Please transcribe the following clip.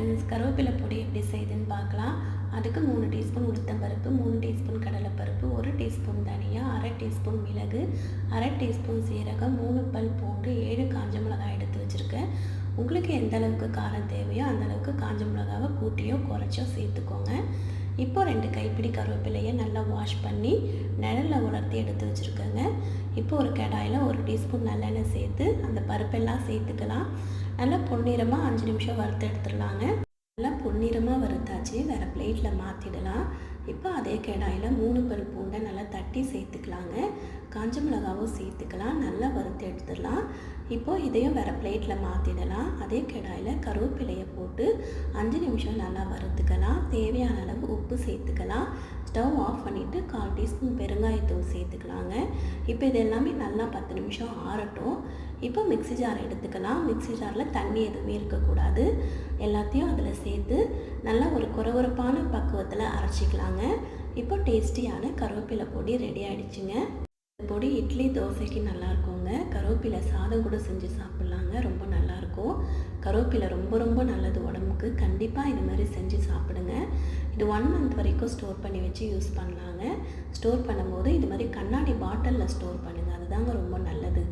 Friends, கருவேப்பிலை பொடி எப்படி செய்யுதுன்னு பார்க்கலாம். அதுக்கு 3 டீஸ்பூன் உளுத்தம்பருப்பு, 3 டீஸ்பூன் கடலைப்பருப்பு, 1 டீஸ்பூன் தனியா, 1/2 டீஸ்பூன் மிளகு, 1/2 டீஸ்பூன் சீரகம், 3 பல் பூண்டு, 7 காஞ்ச மிளகாய் எடுத்து வச்சுருக்கேன். உங்களுக்கு எந்த அளவுக்கு காரம் தேவையோ அந்த அளவுக்கு காஞ்ச மிளகாவை கூட்டியோ குறைச்சோ சேர்த்துக்கோங்க. இப்போ 2 கைப்பிடி கருவேப்பிலையை நல்லா வாஷ் பண்ணி நிழலில் உலர்த்தி எடுத்து வச்சுருக்கேங்க. இப்போ ஒரு கடாயில் 1 டீஸ்பூன் நல்லெண்ணெய் சேர்த்து அந்த பருப்பெல்லாம் சேர்த்துக்கலாம். நல்லா பொன்னிறமாக 5 நிமிஷம் வறுத்து எடுத்துடலாங்க. நல்லா பொன்னிறமாக வறுத்தாச்சு, வேறு பிளேட்டில் மாற்றிடலாம். இப்போ அதே கடாயில் 3 பல் பூண்டை நல்லா தட்டி சேர்த்துக்கலாங்க. காஞ்ச மிளகாவும் சேர்த்துக்கலாம், நல்லா வறுத்து எடுத்துடலாம். இப்போது இதையும் வேறு பிளேட்டில் மாற்றிடலாம். அதே கடாயில் கருவேப்பிலையை போட்டு 5 நிமிஷம் நல்லா வறுத்துக்கலாம். தேவையான அளவு உப்பு சேர்த்துக்கலாம். ஸ்டவ் ஆஃப் பண்ணிவிட்டு 1/4 டீஸ்பூன் பெருங்காயத்தூள் சேர்த்துக்கலாங்க. இப்போ இது எல்லாமே நல்லா 10 நிமிஷம் ஆறட்டும். இப்போ மிக்ஸி ஜார் எடுத்துக்கலாம். மிக்ஸி ஜாரில் தண்ணி எதுவுமே இருக்கக்கூடாது. எல்லாத்தையும் அதில் சேர்த்து நல்லா ஒரு கொரகொரப்பான பக்குவத்தில் அரைச்சிக்கலாங்க. இப்போ டேஸ்டியான கருவேப்பிலை பொடி ரெடி ஆகிடுச்சுங்க. இந்த பொடி இட்லி தோசைக்கு நல்லாயிருக்குங்க. கருவேப்பிலை சாதம் கூட செஞ்சு சாப்பிட்லாங்க, ரொம்ப நல்லாயிருக்கும். கருவேப்பிலை ரொம்ப ரொம்ப நல்லது உடம்புக்கு. கண்டிப்பாக இது மாதிரி செஞ்சு சாப்பிடுங்க. இது 1 மந்த் வரைக்கும் ஸ்டோர் பண்ணி வச்சு யூஸ் பண்ணலாங்க. ஸ்டோர் பண்ணும்போது இது மாதிரி கண்ணாடி பாட்டிலில் ஸ்டோர் பண்ணுங்கள், அதுதாங்க ரொம்ப நல்லது.